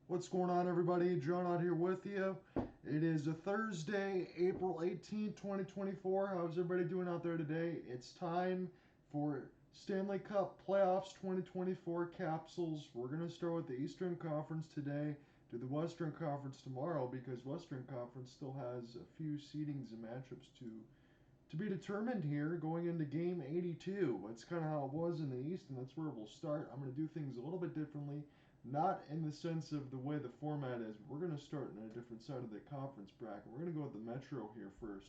What's going on, everybody? John out here with you. It is a Thursday, April 18th, 2024. How's everybody doing out there today? It's time for Stanley Cup Playoffs 2024 capsules. We're going to start with the Eastern Conference today, do the Western Conference tomorrow, because Western Conference still has a few seedings and matchups to be determined here going into game 82. That's kind of how it was in the East, and that's where we'll start. I'm going to do things a little bit differently. Not in the sense of the way the format is. We're going to start on a different side of the conference bracket. We're going to go with the Metro here first.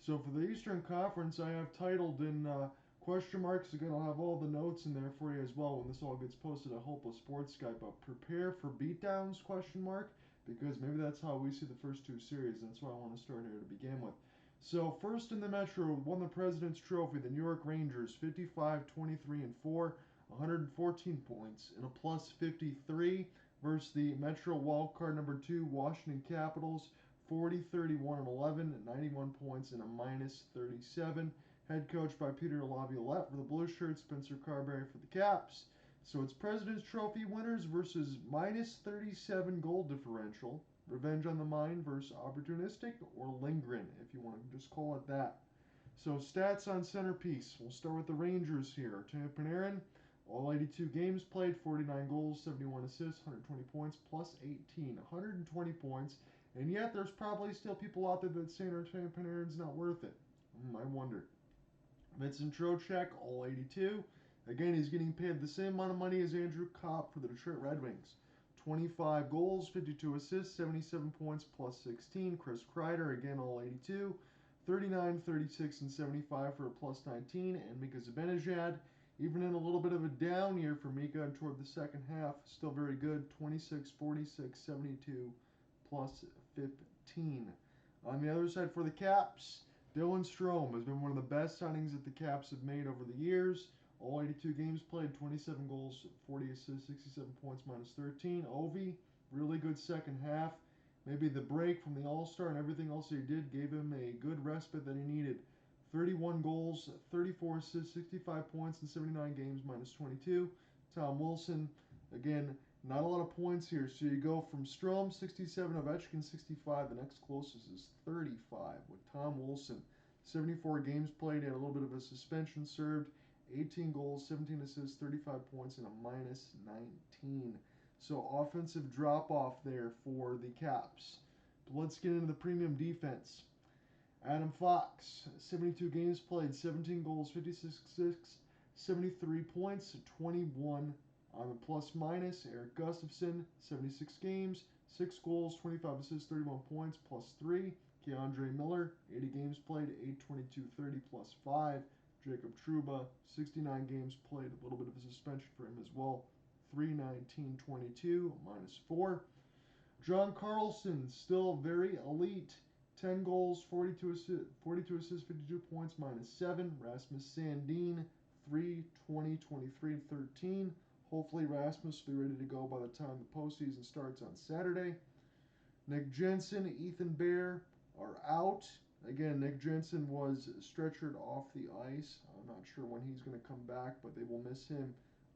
So for the Eastern Conference, I have titled in question marks. Again, I'll have all the notes in there for you as well when this all gets posted at Hopeless Sports Guy. But prepare for beatdowns, question mark, because maybe that's how we see the first two series. That's why I want to start here to begin with. So first in the Metro, won the President's Trophy, the New York Rangers, 55-23-4. 114 points and a plus 53 versus the Metro wildcard number 2 Washington Capitals, 40-31-11, 91 points and a minus 37. Head coach by Peter Laviolette for the Blue Shirts, Spencer Carbery for the Caps. So it's President's Trophy winners versus minus 37 goal differential. Revenge on the Mind versus Opportunistic, or Lindgren, if you want to just call it that. So stats on Centerpiece. We'll start with the Rangers here. Panarin, all 82 games played, 49 goals, 71 assists, 120 points, plus 18, 120 points. And yet there's probably still people out there that say Artemi Panarin's not worth it. I wonder. Vincent Trocheck, all 82. Again, he's getting paid the same amount of money as Andrew Kopp for the Detroit Red Wings. 25 goals, 52 assists, 77 points, plus 16. Chris Kreider, again, all 82. 39, 36, and 75 for a plus 19. And Mika Zibanejad, even in a little bit of a down year for Mika toward the second half, still very good. 26, 46, 72, plus 15. On the other side for the Caps, Dylan Strome has been one of the best signings that the Caps have made over the years. All 82 games played, 27 goals, 40 assists, 67 points, minus 13. Ovi, really good second half. Maybe the break from the All-Star and everything else he did gave him a good respite that he needed. 31 goals, 34 assists, 65 points in 79 games, minus 22. Tom Wilson, again, not a lot of points here. So you go from Strome, 67, Ovechkin, 65. The next closest is 35 with Tom Wilson. 74 games played, had a little bit of a suspension served. 18 goals, 17 assists, 35 points, and a minus 19. So offensive drop-off there for the Caps. But let's get into the premium defense. Adam Fox, 72 games played, 17 goals, 56 assists, 73 points, 21 on the plus-minus. Erik Gustafsson, 76 games, 6 goals, 25 assists, 31 points, plus 3. K'Andre Miller, 80 games played, 822, 30, plus 5. Jacob Trouba, 69 games played, a little bit of a suspension for him as well. 319.22, minus 4. John Carlson, still very elite. 10 goals, 42 assists, 52 points, minus 7. Rasmus Sandin, 320.23, 13. Hopefully Rasmus will be ready to go by the time the postseason starts on Saturday. Nick Jensen, Ethan Bear are out. Again, Nick Jensen was stretchered off the ice. I'm not sure when he's going to come back, but they will miss him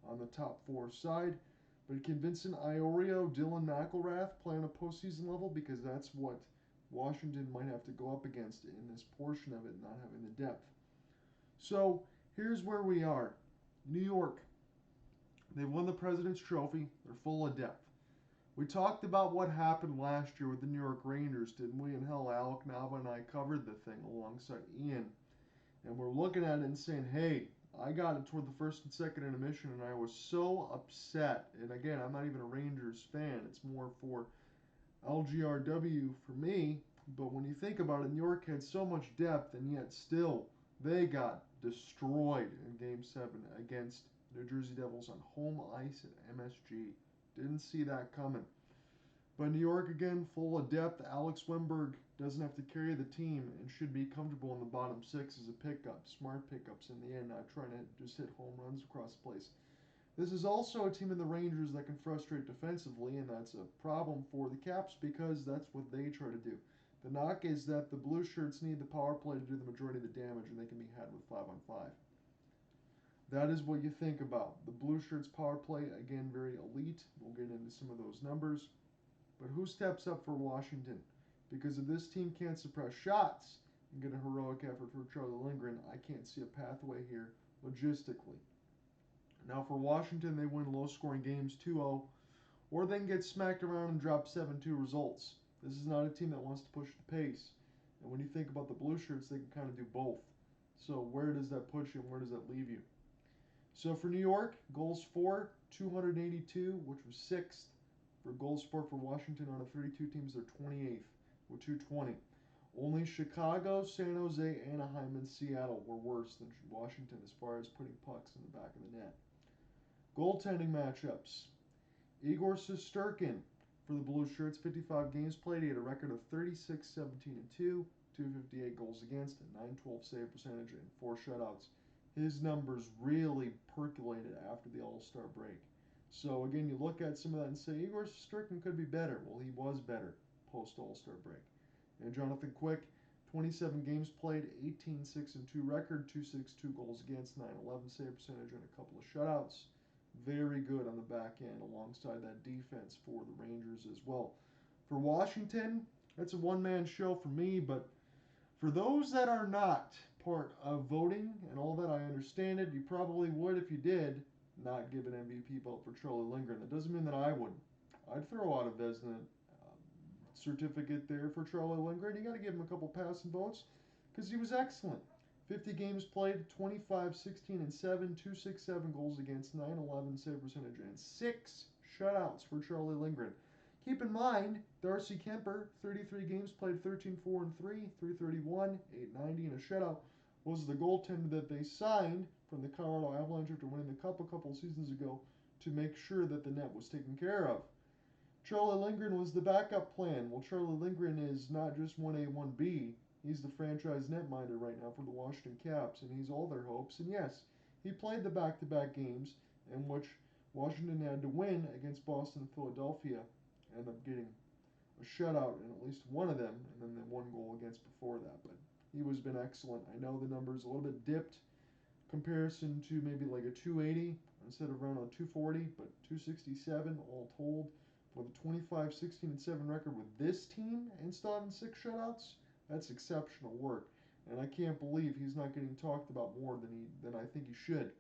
on the top 4 side. But can Vincent, Iorio, Dylan Mcllrath play on a postseason level? Because that's what Washington might have to go up against in this portion of it, not having the depth. So here's where we are. New York. They won the President's Trophy. They're full of depth. We talked about what happened last year with the New York Rangers, didn't we? And hell, Alec Nava and I covered the thing alongside Ian. And we're looking at it and saying, hey, I got it toward the first and second intermission, and I was so upset. And again, I'm not even a Rangers fan. It's more for LGRW for me. But when you think about it, New York had so much depth, and yet still, they got destroyed in Game 7 against New Jersey Devils on home ice at MSG. Didn't see that coming. But New York, again, full of depth. Alex Wimberg doesn't have to carry the team and should be comfortable in the bottom 6 as a pickup. Smart pickups in the end, not trying to just hit home runs across the place. This is also a team in the Rangers that can frustrate defensively, and that's a problem for the Caps because that's what they try to do. The knock is that the Blue Shirts need the power play to do the majority of the damage, and they can be had with 5-on-5. That is what you think about. The Blue Shirts power play, again, very elite. We'll get into some of those numbers. But who steps up for Washington? Because if this team can't suppress shots and get a heroic effort for Charlie Lindgren, I can't see a pathway here logistically. Now for Washington, they win low-scoring games 2-0, or they can get smacked around and drop 7-2 results. This is not a team that wants to push the pace. And when you think about the Blue Shirts, they can kind of do both. So where does that put you and where does that leave you? So for New York, goals for, 282, which was 6th. For goals for Washington out of 32 teams, they're 28th with 220. Only Chicago, San Jose, Anaheim, and Seattle were worse than Washington as far as putting pucks in the back of the net. Goaltending matchups. Igor Shesterkin for the Blue Shirts, 55 games played. He had a record of 36, 17, and 2, 258 goals against, a 912 save percentage, and 4 shutouts. His numbers really percolated after the All-Star break. So again, you look at some of that and say, Igor Shesterkin could be better. Well, he was better post-All-Star break. And Jonathan Quick, 27 games played, 18, 6, and 2 record, 262 goals against, 911 save percentage, and a couple of shutouts. Very good on the back end alongside that defense for the Rangers as well. For Washington, that's a one-man show for me, but for those that are not part of voting, and all that, I understand it, you probably would, if you did, not give an MVP vote for Charlie Lindgren. That doesn't mean that I wouldn't. I'd throw out a Vezina certificate there for Charlie Lindgren. You got to give him a couple passing votes because he was excellent. 50 games played, 25, 16, and 7, 267 goals against, 911 save percentage, and 6 shutouts for Charlie Lindgren. Keep in mind, Darcy Kemper, 33 games played, 13, 4, and 3, 331, 890, and a shutout, was the goaltender that they signed from the Colorado Avalanche after winning the Cup a couple seasons ago to make sure that the net was taken care of. Charlie Lindgren was the backup plan. Well, Charlie Lindgren is not just 1A, 1B. He's the franchise netminder right now for the Washington Caps, and he's all their hopes. And yes, he played the back-to-back games in which Washington had to win against Boston and Philadelphia, ended up getting a shutout in at least one of them, and then the one goal against before that. But he has been excellent. I know the numbers a little bit dipped comparison to maybe like a 280 instead of around a 240, but 267 all told. With a 25, 16, and 7 record with this team and still having 6 shutouts, that's exceptional work. And I can't believe he's not getting talked about more than I think he should.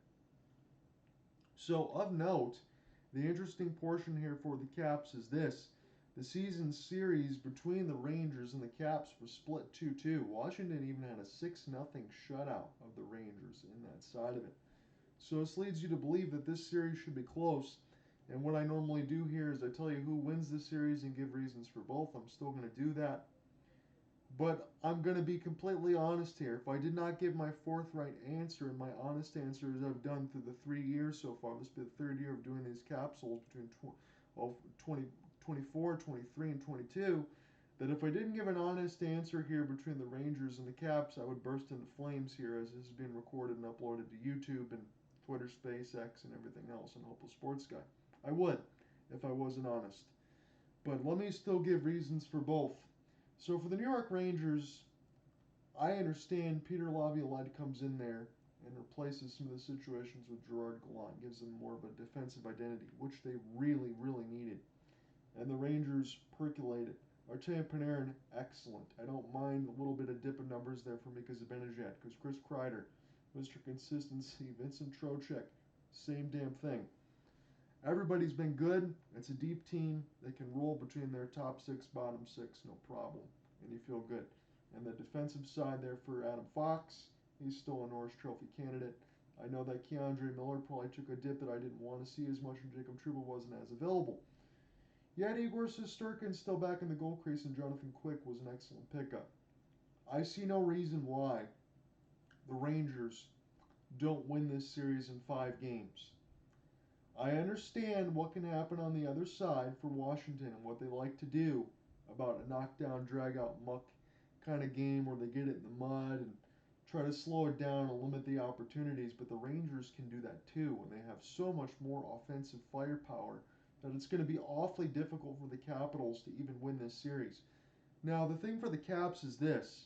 So of note, the interesting portion here for the Caps is this. The season series between the Rangers and the Caps was split 2-2. Washington even had a 6-0 shutout of the Rangers in that side of it. So this leads you to believe that this series should be close. And what I normally do here is I tell you who wins the series and give reasons for both. I'm still going to do that. But I'm going to be completely honest here. If I did not give my forthright answer, and my honest answer as I've done through the 3 years so far, this will be the 3rd year of doing these capsules between 24, 23, and 22, that if I didn't give an honest answer here between the Rangers and the Caps, I would burst into flames here as this is being recorded and uploaded to YouTube and Twitter, SpaceX, and everything else, and Hopeless Sports Guy. I would, if I wasn't honest. But let me still give reasons for both. So for the New York Rangers, I understand Peter Laviolette comes in there and replaces some of the situations with Gerard Gallant, gives them more of a defensive identity, which they really, really needed. And the Rangers percolated. Artemi Panarin, excellent. I don't mind a little bit of dip in numbers there for Mika Zibanejad, because Chris Kreider, Mr. Consistency, Vincent Trocheck, same damn thing. Everybody's been good. It's a deep team. They can roll between their top 6, bottom 6, no problem. And you feel good. And the defensive side there for Adam Fox, he's still a Norris Trophy candidate. I know that K'Andre Miller probably took a dip that I didn't want to see as much, and Jacob Trouba wasn't as available. Yet Igor Shesterkin's still back in the goal crease, and Jonathan Quick was an excellent pickup. I see no reason why the Rangers don't win this series in 5 games. I understand what can happen on the other side for Washington and what they like to do about a knockdown, drag-out, muck kind of game where they get it in the mud and try to slow it down and limit the opportunities, but the Rangers can do that too, and they have so much more offensive firepower that it's going to be awfully difficult for the Capitals to even win this series. Now, the thing for the Caps is this.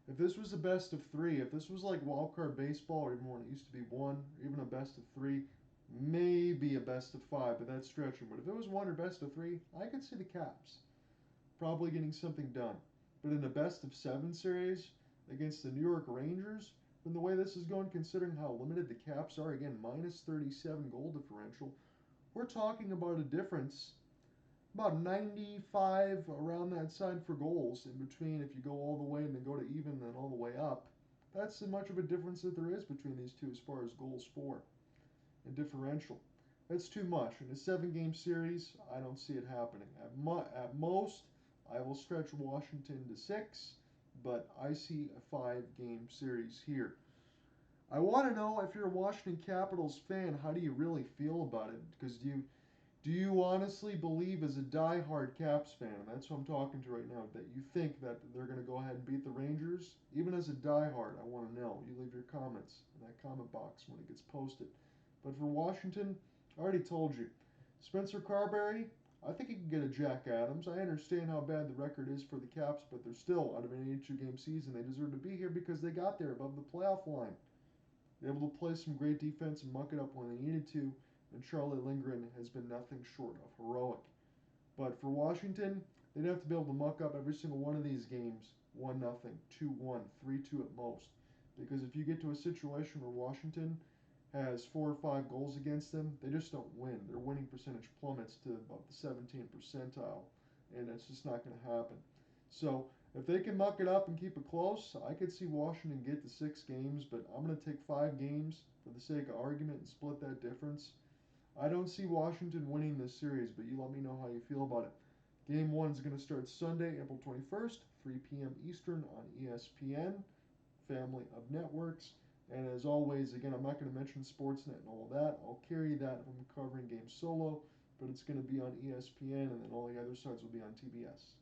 If this was a best of 3, if this was like wildcard baseball, or even when it used to be 1, or even a best of 3, maybe a best of 5, but that's stretching. But if it was 1 or best of 3, I could see the Caps. probably getting something done. But in a best-of-7 series against the New York Rangers, from the way this is going, considering how limited the Caps are, again, minus 37 goal differential, we're talking about a difference about 95 around that side for goals in between. If you go all the way and then go to even and then all the way up, that's as much of a difference that there is between these two as far as goals for and differential. That's too much. In a 7-game series, I don't see it happening. At most, I will stretch Washington to 6, but I see a 5-game series here. I want to know, if you're a Washington Capitals fan, how do you really feel about it? Because do you honestly believe, as a die-hard Caps fan, and that's who I'm talking to right now, that you think that they're going to go ahead and beat the Rangers? Even as a die-hard, I want to know. You leave your comments in that comment box when it gets posted. But for Washington, I already told you. Spencer Carbery, I think he can get a Jack Adams. I understand how bad the record is for the Caps, but they're still, out of an 82-game season, they deserve to be here because they got there above the playoff line. They're able to play some great defense and muck it up when they needed to, and Charlie Lindgren has been nothing short of heroic. But for Washington, they'd have to be able to muck up every single one of these games 1-0, 2-1, 3-2 at most. Because if you get to a situation where Washington has 4 or 5 goals against them, they just don't win. Their winning percentage plummets to about the 17th percentile, and it's just not going to happen. So if they can muck it up and keep it close, I could see Washington get to 6 games, but I'm going to take 5 games for the sake of argument and split that difference. I don't see Washington winning this series, but you let me know how you feel about it. Game 1 is going to start Sunday, April 21st, 3 p.m. Eastern on ESPN, family of networks. And as always, again, I'm not going to mention Sportsnet and all of that. I'll carry that if I'm covering games solo, but it's going to be on ESPN, and then all the other sides will be on TBS.